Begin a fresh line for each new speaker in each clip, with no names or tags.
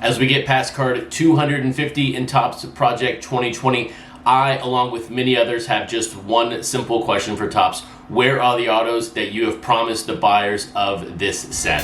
As we get past card 250 in Topps Project 2020, I, along with many others, have just one simple question for Topps. Where are the autos that you have promised the buyers of this set?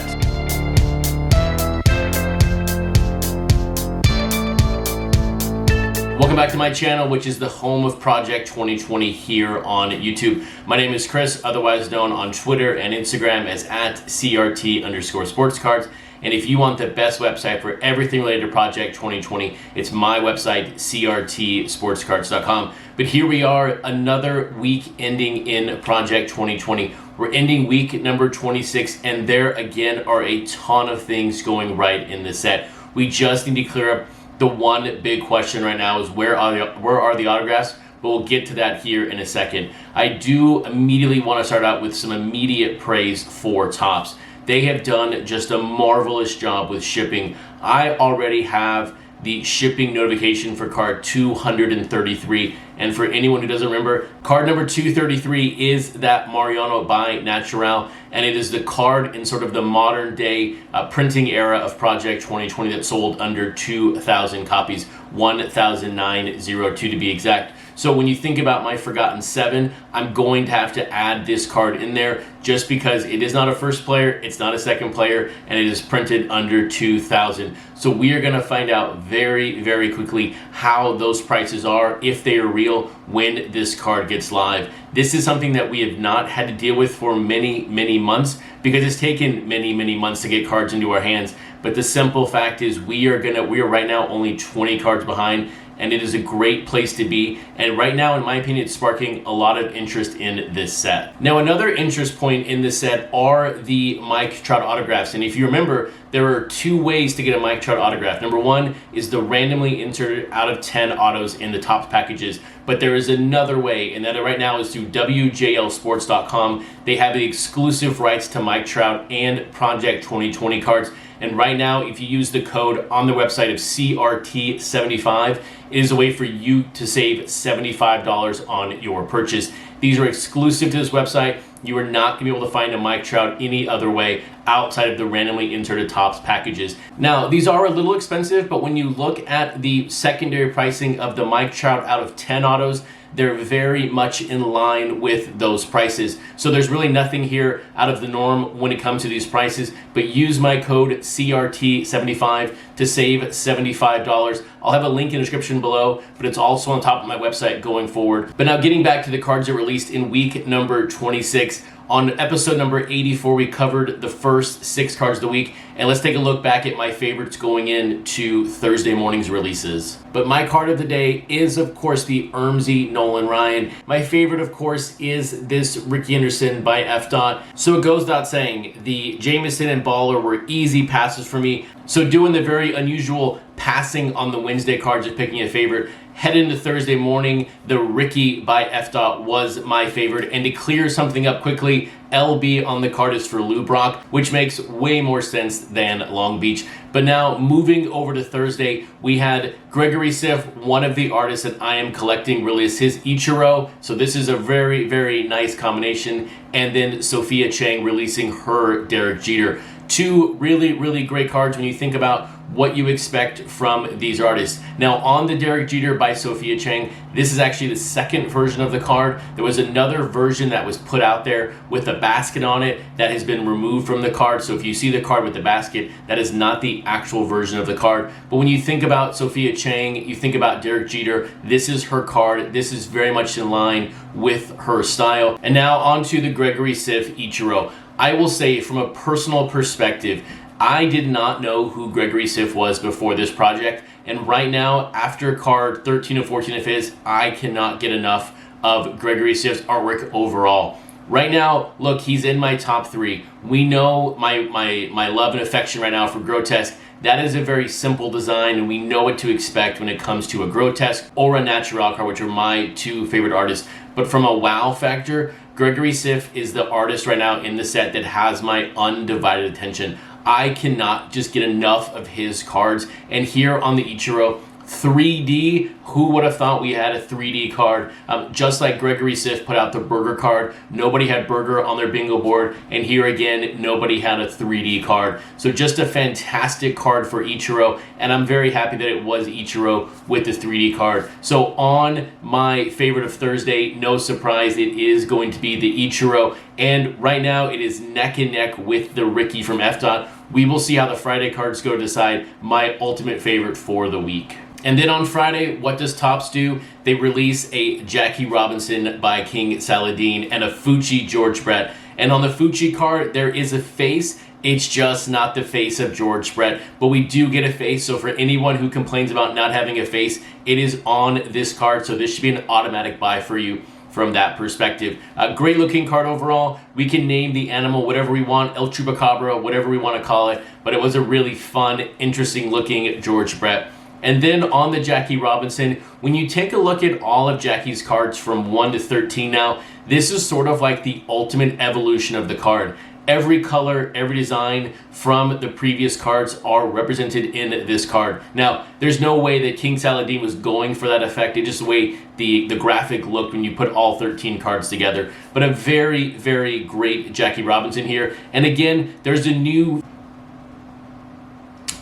Welcome back to my channel, which is the home of Project 2020 here on YouTube. My name is Chris, otherwise known on Twitter and Instagram as @CRT_Sportscards. And if you want the best website for everything related to Project 2020, it's my website, CRTSportscards.com. But here we are, another week ending in Project 2020. We're ending week number 26, and there again are a ton of things going right in this set. We just need to clear up the one big question right now is where are the autographs? But we'll get to that here in a second. I do immediately want to start out with some immediate praise for Topps. They have done just a marvelous job with shipping. I already have the shipping notification for card 233. And for anyone who doesn't remember, card number 233 is that Mariano by Natural. And it is the card in sort of the modern day printing era of Project 2020 that sold under 2,000 copies, 1,902 to be exact. So when you think about my Forgotten 7, I'm going to have to add this card in there just because it is not a first player, it's not a second player, and it is printed under 2,000. So we are going to find out very, very quickly how those prices are, if they are real, when this card gets live. This is something that we have not had to deal with for many, many months because it's taken many, many months to get cards into our hands. But the simple fact is we are right now only 20 cards behind, and it is a great place to be. And right now, in my opinion, it's sparking a lot of interest in this set. Now, another interest point in this set are the Mike Trout autographs. And if you remember, there are two ways to get a Mike Trout autograph. Number one is the randomly inserted out of 10 autos in the Topps packages. But there is another way, and that right now is through WJLsports.com. They have the exclusive rights to Mike Trout and Project 2020 cards. And right now, if you use the code on the website of CRT75, it is a way for you to save $75 on your purchase. These are exclusive to this website. You are not going to be able to find a Mike Trout any other way outside of the randomly inserted Topps packages. Now, these are a little expensive, but when you look at the secondary pricing of the Mike Trout out of 10 autos, they're very much in line with those prices. So there's really nothing here out of the norm when it comes to these prices, but use my code CRT75 to save $75. I'll have a link in the description below, but it's also on top of my website going forward. But now getting back to the cards that were released in week number 26, on episode number 84, we covered the first 6 cards of the week, and let's take a look back at my favorites going into Thursday morning's releases. But my card of the day is, of course, the Ermsey Nolan Ryan. My favorite, of course, is this Ricky Anderson by F-Dot. So it goes without saying, the Jameson and Baller were easy passes for me. So doing the very unusual passing on the Wednesday cards of picking a favorite, head into Thursday morning, the Ricky by F-Dot was my favorite. And to clear something up quickly, LB on the card is for Lou Brock, which makes way more sense than Long Beach. But now moving over to Thursday, we had Gregory Siff, one of the artists that I am collecting, release his Ichiro. So this is a very, very nice combination. And then Sophia Chang releasing her Derek Jeter. Two really, really great cards when you think about what you expect from these artists. Now, on the Derek Jeter by Sophia Chang, this is actually the second version of the card. There was another version that was put out there with a basket on it that has been removed from the card. So if you see the card with the basket, that is not the actual version of the card. But when you think about Sophia Chang, you think about Derek Jeter, this is her card. This is very much in line with her style. And now on to the Gregory Siff Ichiro. I will say from a personal perspective, I did not know who Gregory Siff was before this project, and right now, after card 13 and 14 of his, I cannot get enough of Gregory Siff's artwork overall. Right now, look, he's in my top 3. We know my love and affection right now for Grotesque. That is a very simple design, and we know what to expect when it comes to a Grotesque or a Natural card, which are my 2 favorite artists. But from a wow factor, Gregory Siff is the artist right now in the set that has my undivided attention. I cannot just get enough of his cards. And here on the Ichiro, 3D. Who would have thought we had a 3D card? Just like Gregory Siff put out the burger card, nobody had burger on their bingo board, and here again, nobody had a 3D card. So just a fantastic card for Ichiro, and I'm very happy that it was Ichiro with the 3D card. So on my favorite of Thursday, no surprise, it is going to be the Ichiro, and right now it is neck and neck with the Ricky from FDOT. We will see how the Friday cards go to decide my ultimate favorite for the week. And then on Friday, what does Topps do? They release a Jackie Robinson by King Saladin and a Fucci George Brett. And on the Fucci card, there is a face. It's just not the face of George Brett, but we do get a face. So for anyone who complains about not having a face, it is on this card. So this should be an automatic buy for you from that perspective. Great looking card overall. We can name the animal whatever we want, El Chupacabra, whatever we want to call it, but it was a really fun, interesting looking George Brett. And then on the Jackie Robinson, when you take a look at all of Jackie's cards from 1 to 13 now, this is sort of like the ultimate evolution of the card. Every color, every design from the previous cards are represented in this card. Now, there's no way that King Saladin was going for that effect. It's just the way the graphic looked when you put all 13 cards together. But a very, very great Jackie Robinson here. And again, there's a new...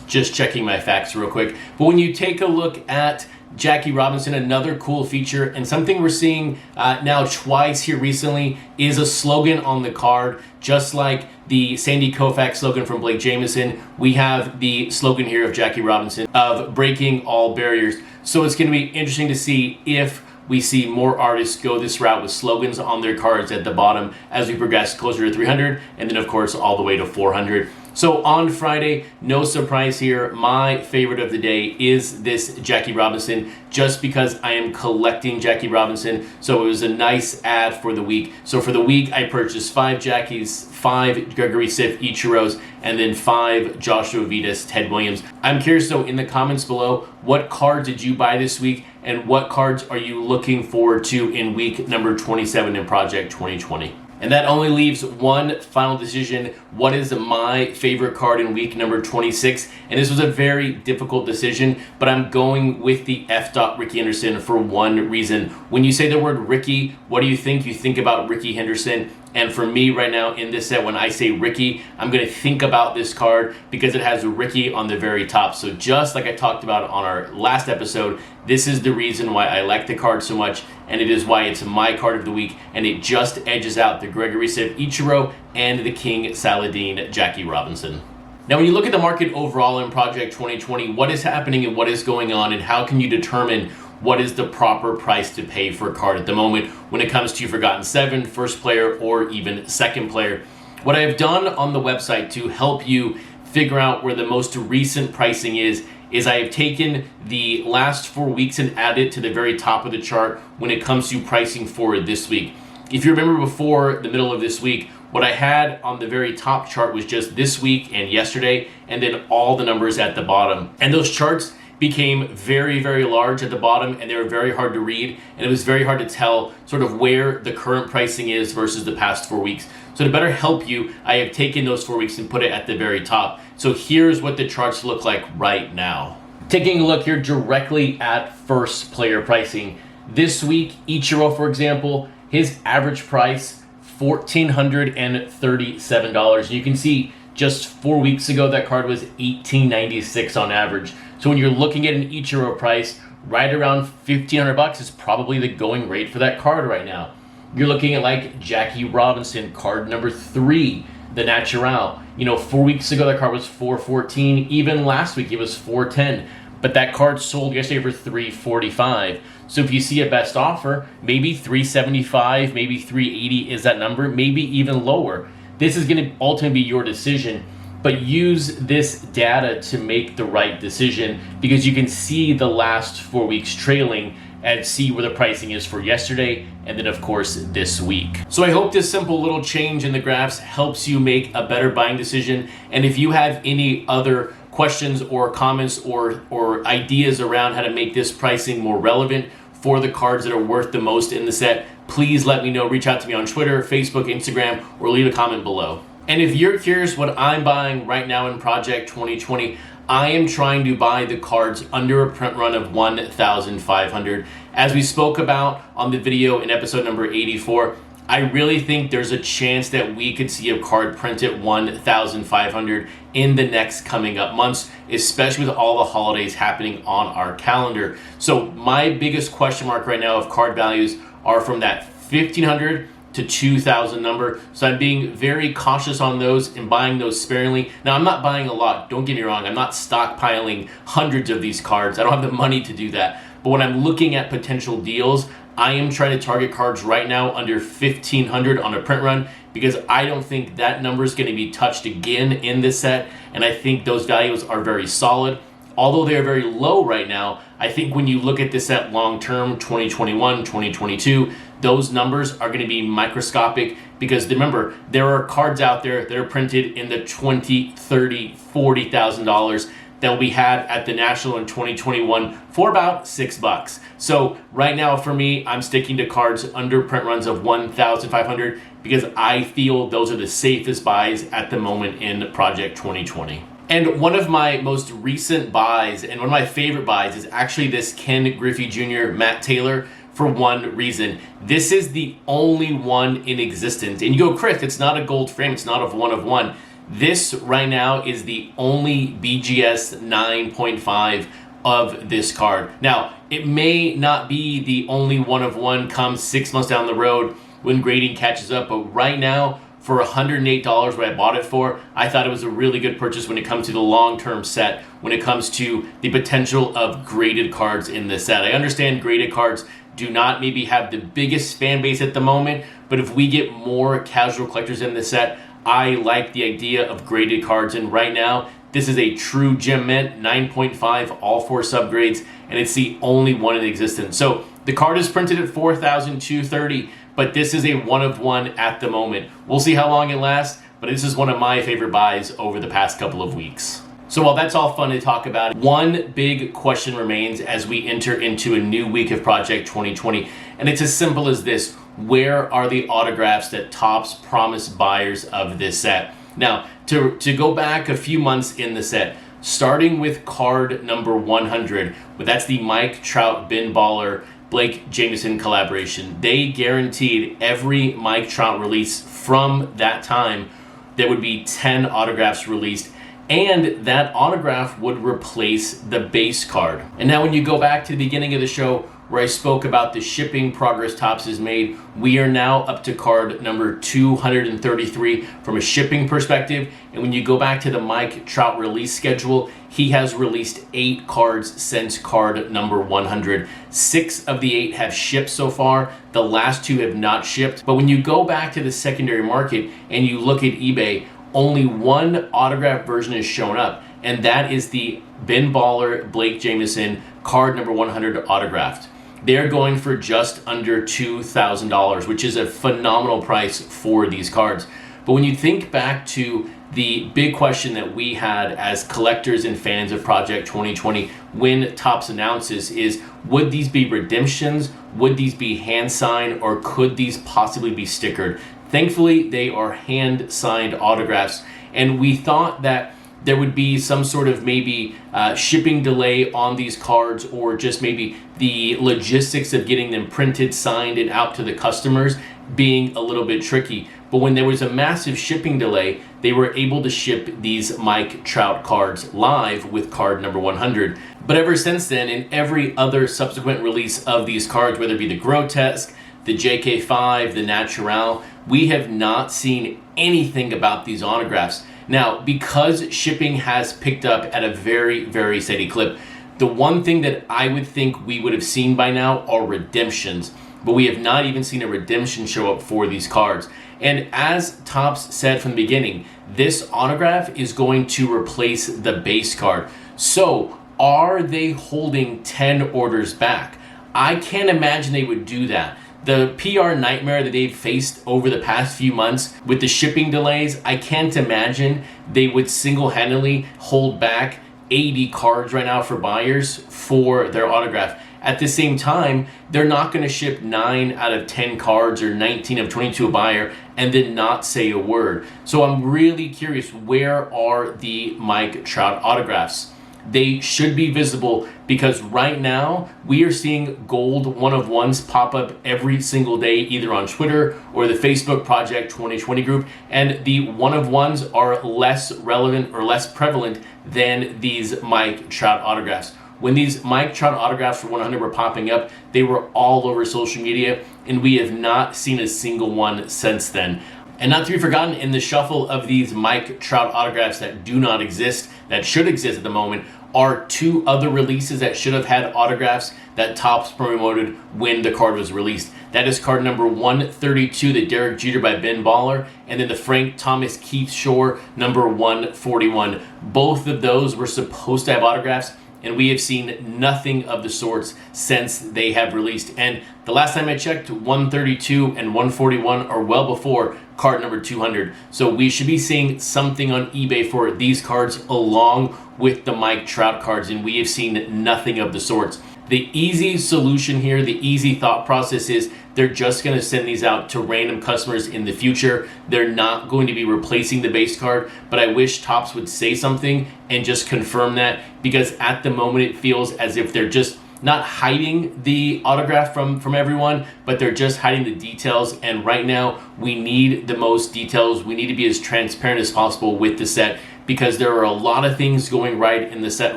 Just checking my facts real quick. But when you take a look at Jackie Robinson, another cool feature, and something we're seeing now twice here recently, is a slogan on the card. Just like the Sandy Koufax slogan from Blake Jameson, we have the slogan here of Jackie Robinson of breaking all barriers. So it's going to be interesting to see if we see more artists go this route with slogans on their cards at the bottom as we progress closer to 300, and then of course all the way to 400. So on Friday, no surprise here, my favorite of the day is this Jackie Robinson, just because I am collecting Jackie Robinson. So it was a nice ad for the week. So for the week, I purchased 5 Jackies, 5 Gregory Siff Ichiros, and then 5 Joshua Vitas Ted Williams. I'm curious though, in the comments below, what cards did you buy this week, and what cards are you looking forward to in week number 27 in Project 2020? And that only leaves one final decision. What is my favorite card in week number 26? And this was a very difficult decision, but I'm going with the FDOT Ricky Henderson for one reason. When you say the word Ricky, what do you think? You think about Ricky Henderson. And for me right now in this set, when I say Ricky, I'm going to think about this card because it has Ricky on the very top. So just like I talked about on our last episode, this is the reason why I like the card so much, and it is why it's my card of the week, and it just edges out the Gregory Siff Ichiro and the King Saladin Jackie Robinson. Now, when you look at the market overall in Project 2020, what is happening and what is going on, and how can you determine what is the proper price to pay for a card at the moment when it comes to Forgotten 7, first player, or even second player? What I have done on the website to help you figure out where the most recent pricing is I have taken the last 4 weeks and added it to the very top of the chart when it comes to pricing for this week. If you remember before the middle of this week, what I had on the very top chart was just this week and yesterday, and then all the numbers at the bottom. And those charts became very, very large at the bottom, and they were very hard to read, and it was very hard to tell sort of where the current pricing is versus the past 4 weeks. So to better help you, I have taken those 4 weeks and put it at the very top. So here's what the charts look like right now. Taking a look here directly at first player pricing. This week, Ichiro, for example, his average price, $1,437. You can see just 4 weeks ago, that card was $1,896 on average. So when you're looking at an Ichiro price, right around $1,500 is probably the going rate for that card right now. You're looking at like Jackie Robinson, card number 3, the Natural. 4 weeks ago, that card was $414. Even last week, it was $410. But that card sold yesterday for $345. So if you see a best offer, maybe $375, maybe $380 is that number, maybe even lower. This is going to ultimately be your decision, but use this data to make the right decision because you can see the last 4 weeks trailing and see where the pricing is for yesterday and then of course this week. So I hope this simple little change in the graphs helps you make a better buying decision. And if you have any other questions or comments or ideas around how to make this pricing more relevant for the cards that are worth the most in the set, please let me know. Reach out to me on Twitter, Facebook, Instagram, or leave a comment below. And if you're curious what I'm buying right now in Project 2020, I am trying to buy the cards under a print run of 1,500. As we spoke about on the video in episode number 84, I really think there's a chance that we could see a card print at 1,500 in the next coming up months, especially with all the holidays happening on our calendar. So my biggest question mark right now of card values are from that 1,500 to 2,000 number. So I'm being very cautious on those and buying those sparingly. Now, I'm not buying a lot. Don't get me wrong. I'm not stockpiling hundreds of these cards. I don't have the money to do that. But when I'm looking at potential deals, I am trying to target cards right now under 1,500 on a print run, because I don't think that number is going to be touched again in this set. And I think those values are very solid. Although they are very low right now, I think when you look at this set long term, 2021, 2022, those numbers are going to be microscopic, because remember, there are cards out there that are printed in the $20,000, $30,000, $40,000 that will be had at the National in 2021 for about $6. So right now for me, I'm sticking to cards under print runs of 1,500 because I feel those are the safest buys at the moment in Project 2020. And one of my most recent buys and one of my favorite buys is actually this Ken Griffey Jr. Matt Taylor, for one reason. This is the only one in existence. And you go, Chris, it's not a gold frame, it's not a one of one. This right now is the only BGS 9.5 of this card. Now, it may not be the only one of one come 6 months down the road when grading catches up, but right now, for $108 what I bought it for, I thought it was a really good purchase when it comes to the long-term set, when it comes to the potential of graded cards in this set. I understand graded cards do not maybe have the biggest fan base at the moment, but if we get more casual collectors in the set, I like the idea of graded cards. And right now, this is a true gem mint, 9.5, all 4 subgrades, and it's the only one in existence. So the card is printed at 4,230, but this is a one of one at the moment. We'll see how long it lasts, but this is one of my favorite buys over the past couple of weeks. So while that's all fun to talk about, one big question remains as we enter into a new week of Project 2020, and it's as simple as this. Where are the autographs that Topps promised buyers of this set? Now, to go back a few months in the set, starting with card number 100, but that's the Mike Trout Bin Baller Blake Jameson collaboration. They guaranteed every Mike Trout release from that time there would be 10 autographs released, and that autograph would replace the base card. And now when you go back to the beginning of the show where I spoke about the shipping progress Topps has made, we are now up to card number 233 from a shipping perspective. And when you go back to the Mike Trout release schedule, he has released 8 cards since card number 100. 6 of the 8 have shipped so far. The last 2 have not shipped. But when you go back to the secondary market and you look at eBay, only one autographed version has shown up, and that is the Bin Baller Blake Jameson card number 100 autographed. They're going for just under $2,000, which is a phenomenal price for these cards. But when you think back to the big question that we had as collectors and fans of Project 2020 when Topps announces is, would these be redemptions? Would these be hand signed, or could these possibly be stickered? Thankfully, they are hand signed autographs, and we thought that there would be some sort of maybe shipping delay on these cards, or just maybe the logistics of getting them printed, signed, and out to the customers being a little bit tricky. But when there was a massive shipping delay, they were able to ship these Mike Trout cards live with card number 100. But ever since then, in every other subsequent release of these cards, whether it be the Grotesque, the JK5, the Natural, we have not seen anything about these autographs. Now, because shipping has picked up at a very, very steady clip, the one thing that I would think we would have seen by now are redemptions, but we have not even seen a redemption show up for these cards. And as Topps said from the beginning, this autograph is going to replace the base card. So, are they holding 10 orders back? I can't imagine they would do that. The PR nightmare that they've faced over the past few months with the shipping delays, I can't imagine they would single-handedly hold back 80 cards right now for buyers for their autograph. At the same time, they're not going to ship 9 out of 10 cards or 19 of 22 a buyer and then not say a word. So I'm really curious, where are the Mike Trout autographs? they should be visible, because right now we are seeing gold 1-of-1s pop up every single day, either on Twitter or the Facebook Project 2020 group, and the 1-of-1s are less relevant or less prevalent than these Mike Trout autographs. When these Mike Trout autographs for 100 were popping up, they were all over social media, and we have not seen a single one since then. And not to be forgotten, in the shuffle of these Mike Trout autographs that do not exist, that should exist at the moment, are 2 other releases that should have had autographs that Topps promoted when the card was released. That is card number 132, the Derek Jeter by Ben Baller, and then the Frank Thomas Keith Shore number 141. Both of those were supposed to have autographs, and we have seen nothing of the sorts since they have released. And the last time I checked, 132 and 141 are well before card number 200. So we should be seeing something on eBay for these cards along with the Mike Trout cards, and we have seen nothing of the sorts. The easy solution here, the easy thought process is they're just going to send these out to random customers in the future. They're not going to be replacing the base card, but I wish Topps would say something and just confirm that, because at the moment it feels as if they're just not hiding the autograph from everyone, but they're just hiding the details. And right now we need the most details. We need to be as transparent as possible with the set, because there are a lot of things going right in the set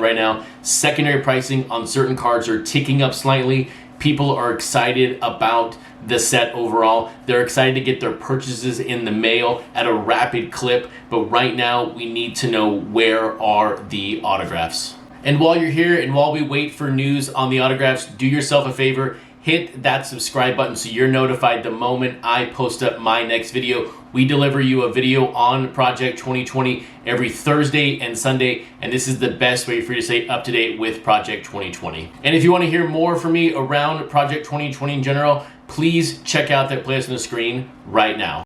right now. Secondary pricing on certain cards are ticking up slightly. People are excited about the set overall. They're excited to get their purchases in the mail at a rapid clip, but right now we need to know, where are the autographs? And while you're here and while we wait for news on the autographs, do yourself a favor, hit that subscribe button so you're notified the moment I post up my next video. We deliver you a video on Project 2020 every Thursday and Sunday, and this is the best way for you to stay up to date with Project 2020. And if you want to hear more from me around Project 2020 in general, please check out that playlist on the screen right now.